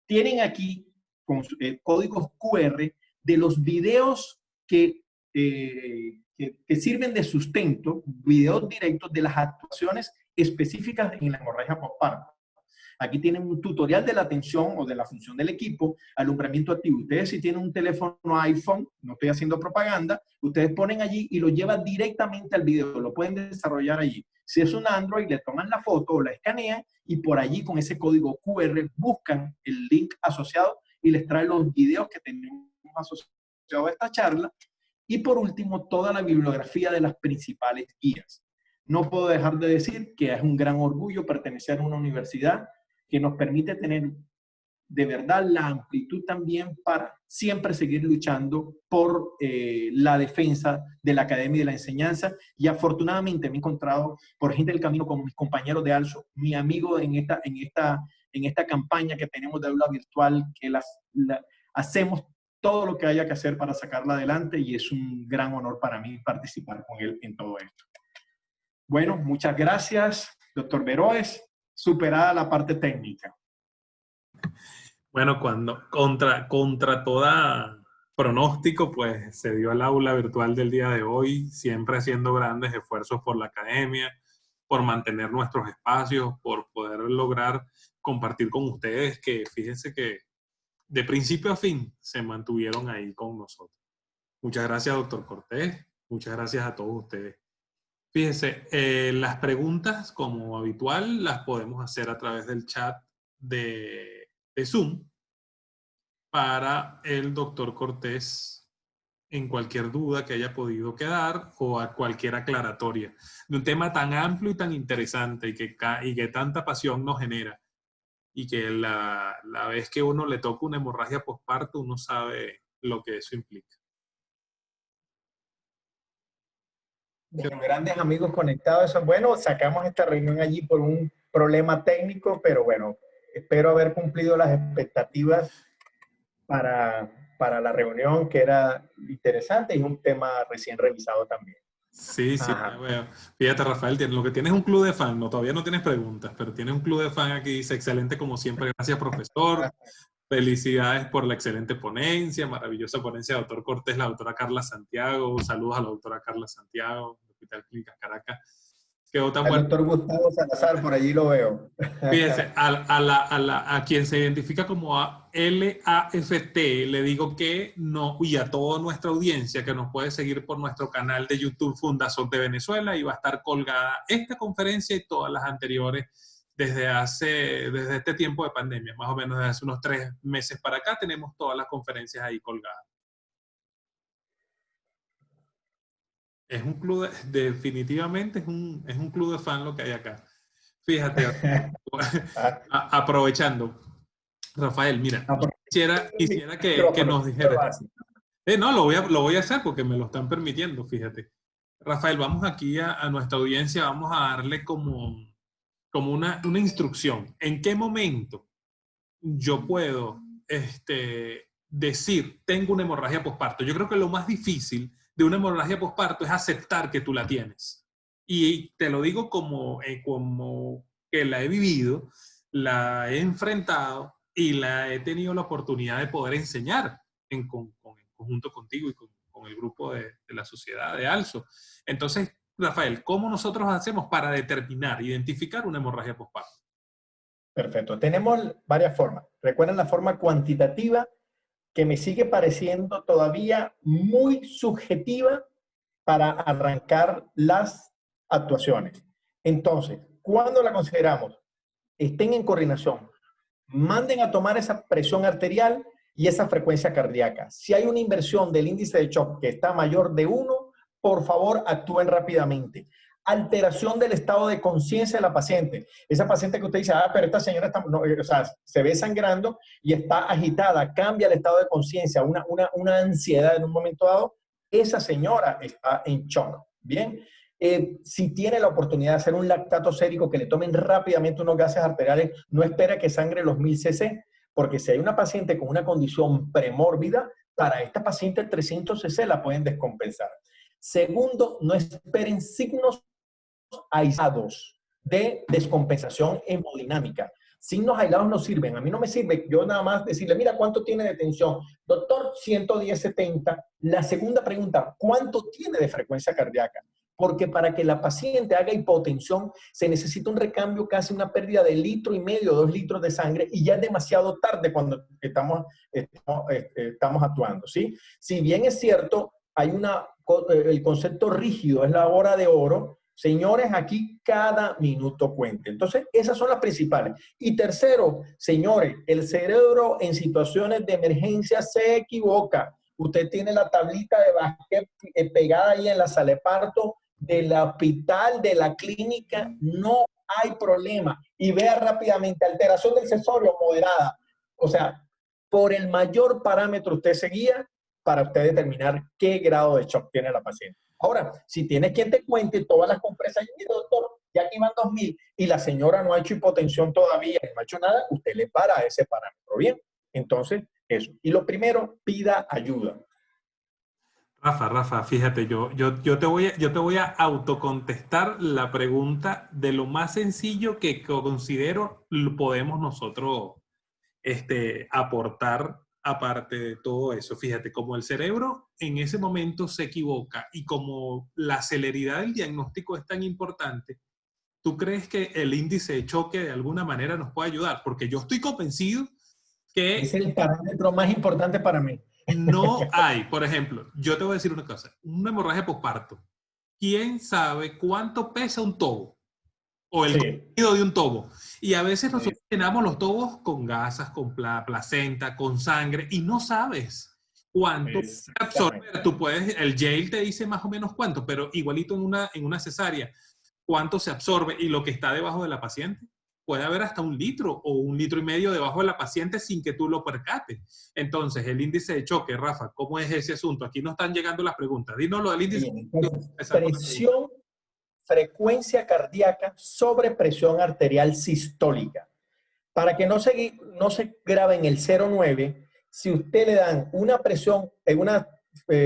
Tienen aquí con códigos QR de los videos que sirven de sustento, videos directos de las actuaciones específicas en la hemorragia postparto. Aquí tienen un tutorial de la atención o de la función del equipo, alumbramiento activo. Ustedes si tienen un teléfono iPhone, no estoy haciendo propaganda, ustedes ponen allí y lo llevan directamente al video, lo pueden desarrollar allí. Si es un Android, le toman la foto o la escanean y por allí con ese código QR buscan el link asociado y les trae los videos que tenemos asociados a esta charla. Y por último, toda la bibliografía de las principales guías. No puedo dejar de decir que es un gran orgullo pertenecer a una universidad que nos permite tener de verdad la amplitud también para siempre seguir luchando por la defensa de la academia y de la enseñanza. Y afortunadamente me he encontrado por gente del camino como mis compañeros de ALSO, mi amigo en esta campaña que tenemos de aula virtual, que hacemos todo lo que haya que hacer para sacarla adelante y es un gran honor para mí participar con él en todo esto. Bueno, muchas gracias, doctor Veroes. Superada la parte técnica. Bueno, cuando contra toda pronóstico, pues se dio el aula virtual del día de hoy, siempre haciendo grandes esfuerzos por la academia, por mantener nuestros espacios, por poder lograr compartir con ustedes, que fíjense que de principio a fin se mantuvieron ahí con nosotros. Muchas gracias, doctor Cortés. Muchas gracias a todos ustedes. Fíjense, las preguntas, como habitual, las podemos hacer a través del chat de Zoom para el doctor Cortés en cualquier duda que haya podido quedar o a cualquier aclaratoria de un tema tan amplio y tan interesante y que tanta pasión nos genera. Y que la vez que uno le toca una hemorragia posparto, uno sabe lo que eso implica. Bueno, grandes amigos conectados. Bueno, sacamos esta reunión allí por un problema técnico, pero bueno, espero haber cumplido las expectativas para la reunión, que era interesante y un tema recién revisado también. Sí, bueno, fíjate, Rafael, lo que tienes es un club de fan, todavía no tienes preguntas, pero tienes un club de fan aquí, dice, excelente como siempre, gracias profesor, felicidades por la excelente ponencia, maravillosa ponencia, doctor Cortés, la doctora Carla Santiago, saludos a la doctora Carla Santiago, Hospital Clínicas Caracas. Quedó tan bueno. El doctor Gustavo Salazar, por allí lo veo. Fíjense, a quien se identifica como LAFT, le digo que no, y a toda nuestra audiencia que nos puede seguir por nuestro canal de YouTube Fundazón de Venezuela, y va a estar colgada esta conferencia y todas las anteriores desde este tiempo de pandemia, más o menos desde hace unos 3 meses para acá, tenemos todas las conferencias ahí colgadas. Es un club, definitivamente es un club de fan lo que hay acá. Fíjate, aprovechando, Rafael, mira, quisiera que nos dijera. No, lo voy a hacer porque me lo están permitiendo, fíjate. Rafael, vamos aquí a nuestra audiencia, vamos a darle como una instrucción. ¿En qué momento yo puedo decir, tengo una hemorragia posparto? Yo creo que lo más difícil de una hemorragia posparto es aceptar que tú la tienes. Y te lo digo como que la he vivido, la he enfrentado y la he tenido la oportunidad de poder enseñar en conjunto contigo y con el grupo de la sociedad de ALSO. Entonces, Rafael, ¿cómo nosotros hacemos para determinar, identificar una hemorragia posparto? Perfecto. Tenemos varias formas. Recuerden la forma cuantitativa, que me sigue pareciendo todavía muy subjetiva para arrancar las actuaciones. Entonces, ¿cuándo la consideramos? Estén en coordinación. Manden a tomar esa presión arterial y esa frecuencia cardíaca. Si hay una inversión del índice de shock que está mayor de 1, por favor, actúen rápidamente. Alteración del estado de conciencia de la paciente. Esa paciente que usted dice, pero esta señora está, no, o sea, se ve sangrando y está agitada, cambia el estado de conciencia, una ansiedad en un momento dado, esa señora está en shock. Bien. Si tiene la oportunidad de hacer un lactato sérico, que le tomen rápidamente unos gases arteriales, no espera que sangre los 1000 cc, porque si hay una paciente con una condición premórbida, para esta paciente el 300 cc la pueden descompensar. Segundo, no esperen signos aislados de descompensación hemodinámica. Signos aislados no sirven. A mí no me sirve yo nada más decirle, mira, ¿cuánto tiene de tensión? Doctor, 110/70. La segunda pregunta, ¿cuánto tiene de frecuencia cardíaca? porque para que la paciente haga hipotensión se necesita un recambio, casi una pérdida de 1,5 litros, 2 litros de sangre, y ya es demasiado tarde cuando estamos actuando, ¿sí? Si bien es cierto, hay el concepto rígido, es la hora de oro. Señores, aquí cada minuto cuenta. Entonces, esas son las principales. Y tercero, señores, el cerebro en situaciones de emergencia se equivoca. Usted tiene la tablita de básquet pegada ahí en la sala de parto del hospital, de la clínica, no hay problema. Y vea rápidamente, alteración del sensorio moderada. O sea, por el mayor parámetro usted se guía para usted determinar qué grado de shock tiene la paciente. Ahora, si tienes quien te cuente todas las compresas, y mire, doctor, ya aquí van 2,000 y la señora no ha hecho hipotensión todavía, no ha hecho nada, usted le para a ese parámetro. Bien, entonces, eso. Y lo primero, pida ayuda. Rafa, fíjate, yo te voy a autocontestar la pregunta de lo más sencillo que considero podemos nosotros aportar aparte de todo eso. Fíjate, como el cerebro en ese momento se equivoca y como la celeridad del diagnóstico es tan importante, ¿tú crees que el índice de choque de alguna manera nos puede ayudar? Porque yo estoy convencido que es el parámetro más importante para mí. no hay, por ejemplo, yo te voy a decir una cosa, una hemorragia posparto. ¿Quién sabe cuánto pesa un tobo? O el contenido de un tobo. Y a veces nosotros llenamos los tobos con gasas, con placenta, con sangre, y no sabes cuánto absorber. Tú puedes, el Yale te dice más o menos cuánto, pero igualito en una cesárea, cuánto se absorbe y lo que está debajo de la paciente. Puede haber hasta 1 litro o 1,5 litros debajo de la paciente sin que tú lo percates. Entonces, el índice de choque, Rafa, ¿cómo es ese asunto? Aquí nos están llegando las preguntas. Dinos lo del índice de choque. Presión, frecuencia cardíaca sobre presión arterial sistólica. Para que no se grabe en el 0,9, si usted le dan una presión, una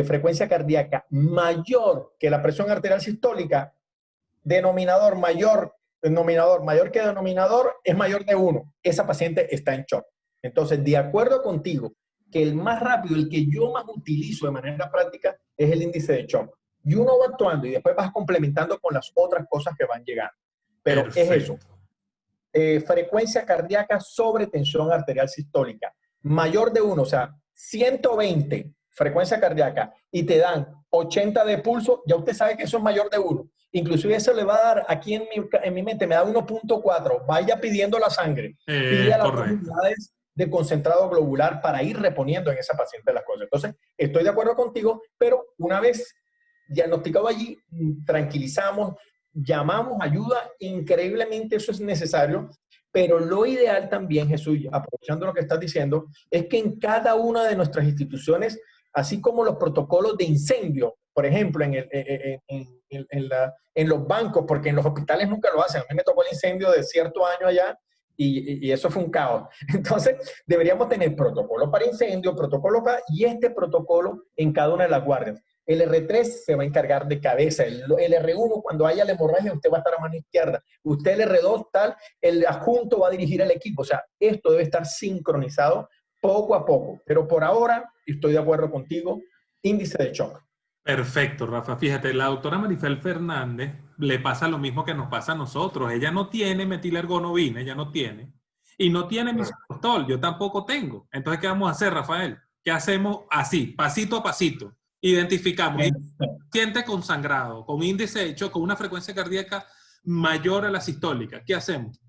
frecuencia cardíaca mayor que la presión arterial sistólica, denominador mayor que denominador es mayor de 1. Esa paciente está en shock. Entonces, de acuerdo contigo, que el más rápido, el que yo más utilizo de manera práctica, es el índice de shock. Y uno va actuando y después vas complementando con las otras cosas que van llegando. Pero perfecto. Es eso. Frecuencia cardíaca sobre tensión arterial sistólica. Mayor de 1, o sea, 120 frecuencia cardíaca y te dan 80 de pulso, ya usted sabe que eso es mayor de 1. Inclusive eso le va a dar, aquí en mi mente, me da 1,4. Vaya pidiendo la sangre. Pide a las unidades de concentrado globular para ir reponiendo en esa paciente las cosas. Entonces, estoy de acuerdo contigo, pero una vez diagnosticado allí, tranquilizamos, llamamos ayuda, increíblemente eso es necesario, pero lo ideal también, Jesús, aprovechando lo que estás diciendo, es que en cada una de nuestras instituciones, así como los protocolos de incendio, por ejemplo, en los bancos, porque en los hospitales nunca lo hacen. A mí me tocó el incendio de cierto año allá y eso fue un caos. Entonces, deberíamos tener protocolo para incendio, protocolo para, y este protocolo en cada una de las guardias. El R3 se va a encargar de cabeza. El R1, cuando haya la hemorragia, usted va a estar a mano izquierda. Usted, el R2, tal, el adjunto va a dirigir el equipo. O sea, esto debe estar sincronizado poco a poco. Pero por ahora, estoy de acuerdo contigo, índice de shock. Perfecto, Rafa. Fíjate, la doctora Marifel Fernández le pasa lo mismo que nos pasa a nosotros. Ella no tiene metilergonovina, ella no tiene. Y no tiene misoprostol, yo tampoco tengo. Entonces, ¿qué vamos a hacer, Rafael? ¿Qué hacemos? Así, pasito a pasito. Identificamos paciente con sangrado, con índice de shock, con una frecuencia cardíaca mayor a la sistólica. ¿Qué hacemos?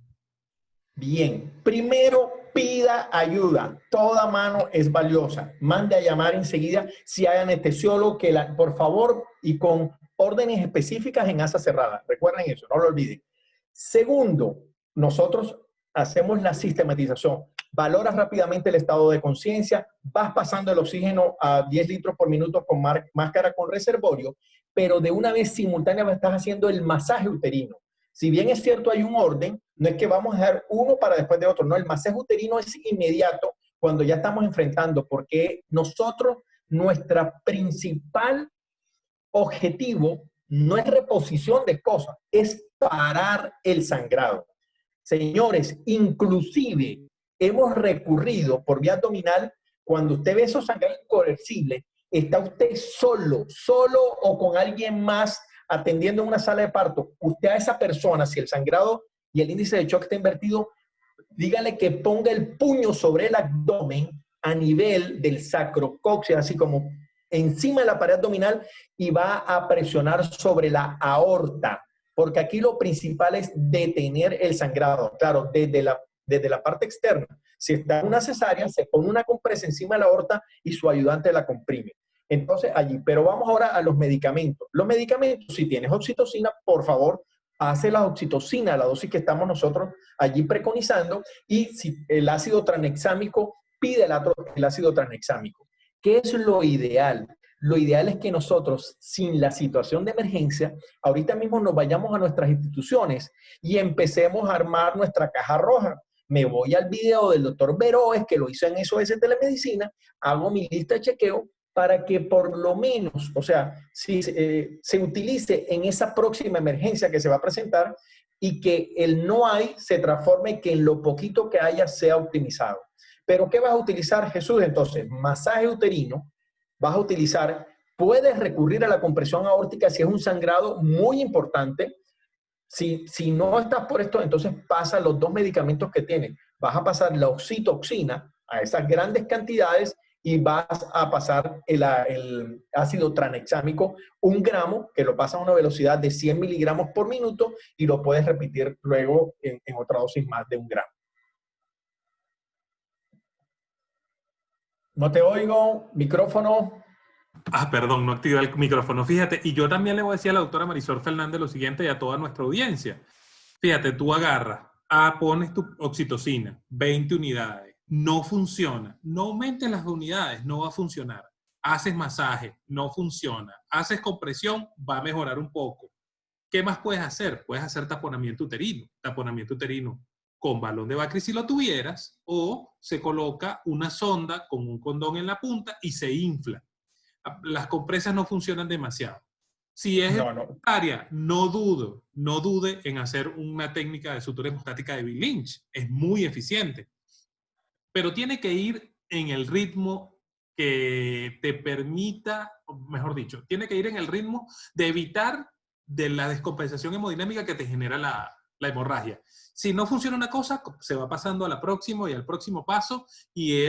Bien, primero pida ayuda. Toda mano es valiosa. Mande a llamar enseguida si hay anestesiólogo, por favor, y con órdenes específicas en asa cerrada. Recuerden eso, no lo olviden. Segundo, nosotros hacemos la sistematización. Valoras rápidamente el estado de conciencia, vas pasando el oxígeno a 10 litros por minuto con máscara con reservorio, pero de una vez simultánea estás haciendo el masaje uterino. Si bien es cierto, hay un orden, no es que vamos a dar uno para después de otro, no, el masaje uterino es inmediato cuando ya estamos enfrentando, porque nosotros, nuestra principal objetivo no es reposición de cosas, es parar el sangrado. Señores, inclusive hemos recurrido por vía abdominal, cuando usted ve esos sangrados incoercibles, está usted solo o con alguien más, atendiendo en una sala de parto, usted a esa persona, si el sangrado y el índice de shock está invertido, dígale que ponga el puño sobre el abdomen a nivel del sacrocoxis, así como encima de la pared abdominal, y va a presionar sobre la aorta, porque aquí lo principal es detener el sangrado. Claro, desde la parte externa. Si está en una cesárea, se pone una compresa encima de la aorta y su ayudante la comprime. Entonces, allí. Pero vamos ahora a los medicamentos. Los medicamentos, si tienes oxitocina, por favor, hace la oxitocina, la dosis que estamos nosotros allí preconizando, y si el ácido tranexámico, pide el ácido tranexámico. ¿Qué es lo ideal? Lo ideal es que nosotros, sin la situación de emergencia, ahorita mismo nos vayamos a nuestras instituciones y empecemos a armar nuestra caja roja. Me voy al video del doctor Veroes, que lo hizo en SOS Telemedicina, hago mi lista de chequeo para que por lo menos, o sea, si se utilice en esa próxima emergencia que se va a presentar, y que el no hay se transforme que en lo poquito que haya sea optimizado. ¿Pero qué vas a utilizar, Jesús? Entonces, masaje uterino, vas a utilizar, puedes recurrir a la compresión aórtica si es un sangrado muy importante. Si no estás por esto, entonces pasa los dos medicamentos que tienes. Vas a pasar la oxitoxina a esas grandes cantidades y vas a pasar el ácido tranexámico, 1 gramo, que lo pasa a una velocidad de 100 miligramos por minuto, y lo puedes repetir luego en otra dosis más de 1 gramo. No te oigo, micrófono. Perdón, no activé el micrófono. Fíjate, y yo también le voy a decir a la doctora Marisol Fernández lo siguiente y a toda nuestra audiencia. Fíjate, tú agarras, pones tu oxitocina, 20 unidades, no funciona. No aumentes las unidades, no va a funcionar. Haces masaje, no funciona. Haces compresión, va a mejorar un poco. ¿Qué más puedes hacer? Puedes hacer taponamiento uterino. Taponamiento uterino con balón de Bacri si lo tuvieras, o se coloca una sonda con un condón en la punta y se infla. Las compresas no funcionan demasiado. Si es área, no dude en hacer una técnica de sutura hemostática de Bill Lynch. Es muy eficiente. Pero tiene que ir en el ritmo que te permita, mejor dicho, tiene que ir en el ritmo de evitar de la descompensación hemodinámica que te genera la hemorragia. Si no funciona una cosa, se va pasando a la próxima y al próximo paso, y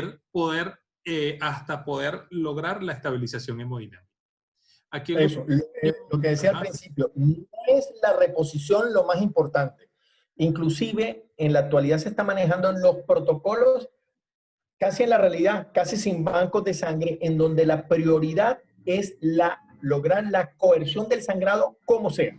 hasta poder lograr la estabilización hemodinámica. Aquí Eso, lo que decía al principio, no es la reposición lo más importante. Inclusive, en la actualidad se está manejando los protocolos casi en la realidad, casi sin bancos de sangre, en donde la prioridad es lograr la coerción del sangrado como sea.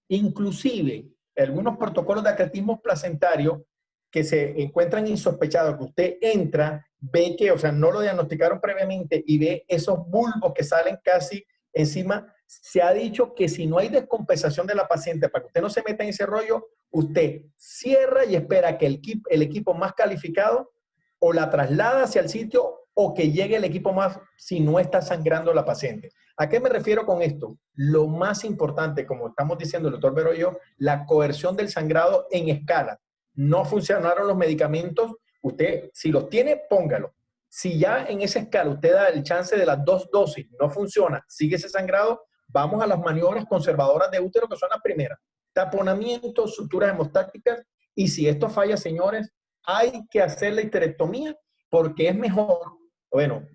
Inclusive, algunos protocolos de acretismo placentario que se encuentran insospechados, que usted entra, ve que, o sea, no lo diagnosticaron previamente y ve esos bulbos que salen casi encima. Se ha dicho que si no hay descompensación de la paciente, para que usted no se meta en ese rollo, usted cierra y espera que el equipo más calificado o la traslada hacia el sitio, o que llegue el equipo más si no está sangrando la paciente. ¿A qué me refiero con esto? Lo más importante, como estamos diciendo el doctor Vero y yo, la coerción del sangrado en escala. No funcionaron los medicamentos, usted si los tiene, póngalo. Si ya en esa escala usted da el chance de las 2 dosis, no funciona, sigue ese sangrado, vamos a las maniobras conservadoras de útero, que son las primeras. Taponamiento, suturas hemostáticas, y si esto falla, señores, hay que hacer la histerectomía, porque es mejor. Bueno,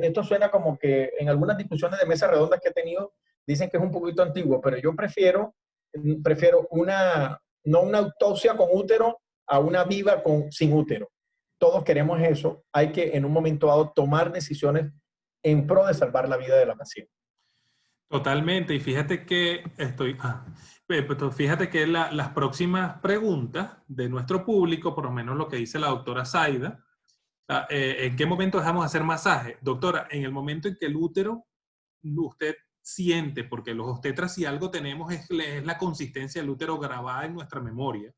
esto suena como que en algunas discusiones de mesas redondas que he tenido, dicen que es un poquito antiguo, pero yo prefiero no una autopsia con útero a una viva sin útero. Todos queremos eso. Hay que en un momento dado tomar decisiones en pro de salvar la vida de la paciente. Totalmente, y fíjate que fíjate que las próximas preguntas de nuestro público, por lo menos lo que dice la doctora Zaida, ¿en qué momento dejamos de hacer masaje? Doctora, en el momento en que el útero, usted siente, porque los obstetras, si algo tenemos es la consistencia del útero grabada en nuestra memoria.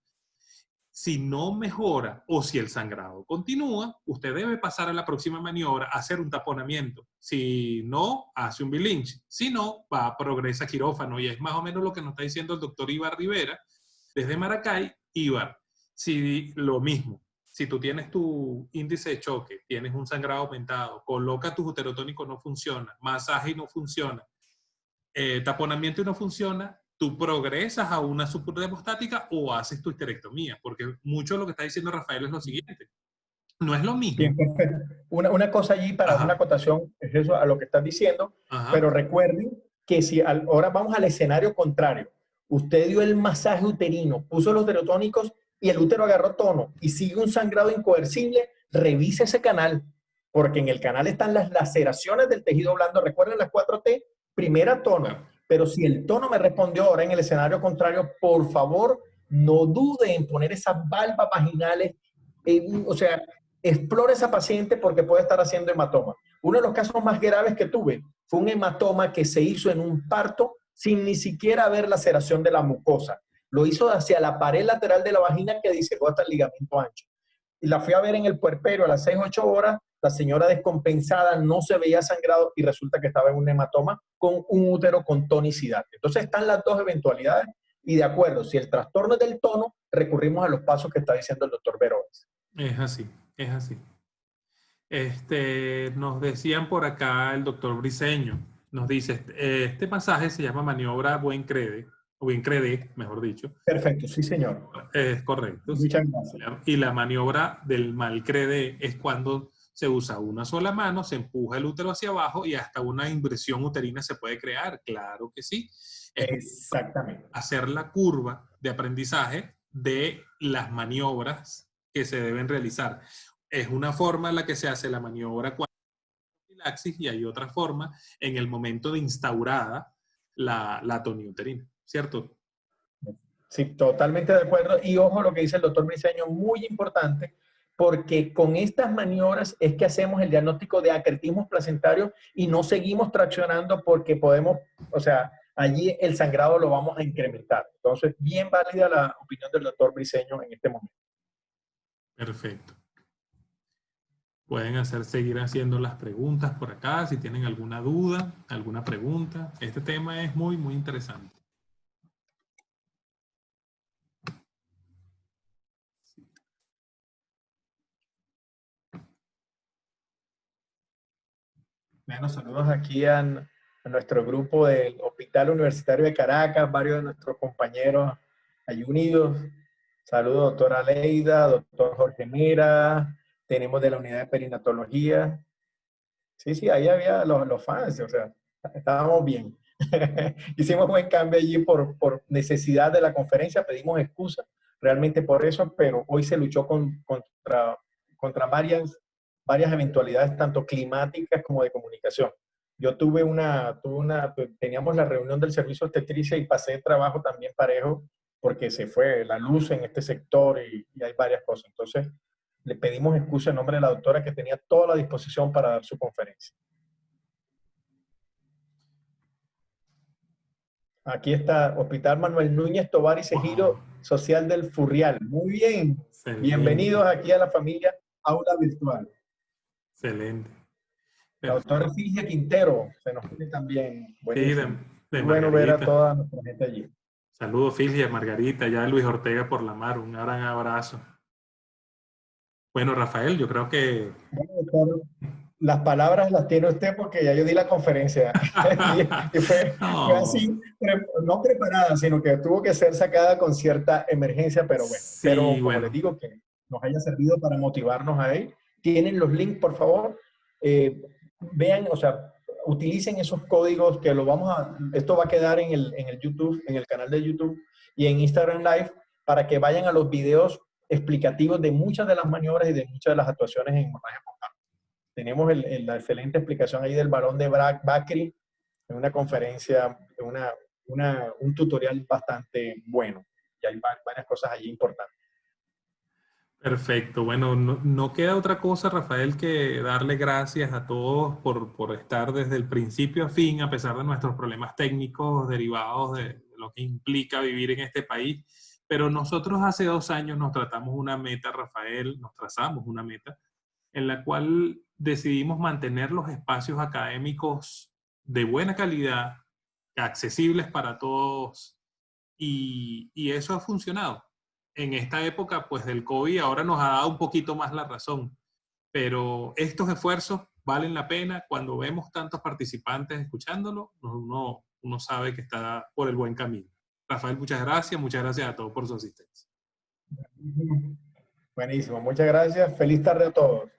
Si no mejora o si el sangrado continúa, usted debe pasar a la próxima maniobra, hacer un taponamiento. Si no, hace un Bill Lynch. Si no, progresa a quirófano. Y es más o menos lo que nos está diciendo el doctor Ibar Rivera desde Maracay. Ibar, si lo mismo, si tú tienes tu índice de choque, tienes un sangrado aumentado, coloca tu uterotónico, no funciona, masaje no funciona, taponamiento y no funciona, tú progresas a una supraremostática o haces tu histerectomía, porque mucho de lo que está diciendo Rafael es lo siguiente. No es lo mismo. Bien, perfecto. Una cosa allí para una Ajá, acotación es eso a lo que estás diciendo, pero ajá. recuerden que si ahora vamos al escenario contrario, usted dio el masaje uterino, puso los uterotónicos y el útero agarró tono y sigue un sangrado incoercible, revise ese canal, porque en el canal están las laceraciones del tejido blando. Recuerden las 4T, primera tono, Claro. pero si el tono me respondió ahora en el escenario contrario, por favor, no dude en poner esas valvas vaginales, o sea, explore esa paciente porque puede estar haciendo hematoma. Uno de los casos más graves que tuve fue un hematoma que se hizo en un parto sin ni siquiera ver laceración de la mucosa. Lo hizo hacia la pared lateral de la vagina que dislocó hasta el ligamento ancho. Y la fui a ver en el puerperio a las 6, 8 horas. La señora descompensada, no se veía sangrado y resulta que estaba en un hematoma con un útero con tonicidad. Entonces están las dos eventualidades y de acuerdo, si el trastorno es del tono, recurrimos a los pasos que está diciendo el doctor Verones. Es así, es así. Nos decían por acá el doctor Briceño, nos dice, este masaje se llama maniobra buen crede, o bien crede, mejor dicho. Perfecto, sí señor. Es correcto, sí. Muchas gracias. Y la maniobra del mal crede es cuando se usa una sola mano, se empuja el útero hacia abajo y hasta una impresión uterina se puede crear. Claro que sí. Es Exactamente. hacer la curva de aprendizaje de las maniobras que se deben realizar. Es una forma en la que se hace la maniobra cuando profilaxis y hay otra forma en el momento de instaurada la toniuterina, ¿cierto? Sí, totalmente de acuerdo. Y ojo lo que dice el doctor Briceño, muy importante, porque con estas maniobras es que hacemos el diagnóstico de acretismo placentario y no seguimos traccionando porque podemos, o sea, allí el sangrado lo vamos a incrementar. Entonces, bien válida la opinión del doctor Briceño en este momento. Perfecto. Pueden seguir haciendo las preguntas por acá si tienen alguna duda, alguna pregunta. Este tema es muy, muy interesante. Bueno, saludos aquí a nuestro grupo del Hospital Universitario de Caracas, varios de nuestros compañeros allí unidos. Saludos, doctora Leida, doctor Jorge Mira, tenemos de la unidad de perinatología. Sí, sí, ahí había los fans, o sea, estábamos bien. Hicimos buen cambio allí por necesidad de la conferencia, pedimos excusa realmente por eso, pero hoy se luchó contra varias eventualidades, tanto climáticas como de comunicación. Yo teníamos la reunión del servicio obstetricia y pasé trabajo también parejo porque se fue la luz en este sector y hay varias cosas. Entonces, le pedimos excusa en nombre de la doctora que tenía toda la disposición para dar su conferencia. Aquí está Hospital Manuel Núñez Tovar y Wow, Segiro Social del Furrial. Muy bien. excelente, Bienvenidos aquí a la familia Aula Virtual. excelente. La Perfecto. doctora Figia Quintero se nos une también. Sí, Buenísimo. de Muy bueno ver a Margarita. toda nuestra gente allí. Saludos, Filgia, Margarita, ya Luis Ortega por la mar. Un gran abrazo. Bueno, Rafael, yo creo que... Bueno, doctor, las palabras las tiene usted porque ya yo di la conferencia y fue No, así, no preparada, sino que tuvo que ser sacada con cierta emergencia, pero bueno, sí, pero como les bueno. digo, que nos haya servido para motivarnos a él. Tienen los links, por favor, eh, vean, o sea, utilicen esos códigos que esto va a quedar en el YouTube, en el canal de YouTube y en Instagram Live para que vayan a los videos explicativos de muchas de las maniobras y de muchas de las actuaciones en hemorragia pulmonar. Tenemos la excelente explicación ahí del balón de Bakri en una conferencia, un tutorial bastante bueno. Y hay varias cosas allí importantes. Perfecto. Bueno, no queda otra cosa, Rafael, que darle gracias a todos por estar desde el principio a fin, a pesar de nuestros problemas técnicos derivados de lo que implica vivir en este país. Pero nosotros hace 2 años nos tratamos una meta, Rafael, nos trazamos una meta en la cual decidimos mantener los espacios académicos de buena calidad, accesibles para todos, y eso ha funcionado. En esta época, pues del COVID, ahora nos ha dado un poquito más la razón, pero estos esfuerzos valen la pena cuando vemos tantos participantes escuchándolo, uno uno sabe que está por el buen camino. Rafael, muchas gracias a todos por su asistencia. Buenísimo, muchas gracias. Feliz tarde a todos.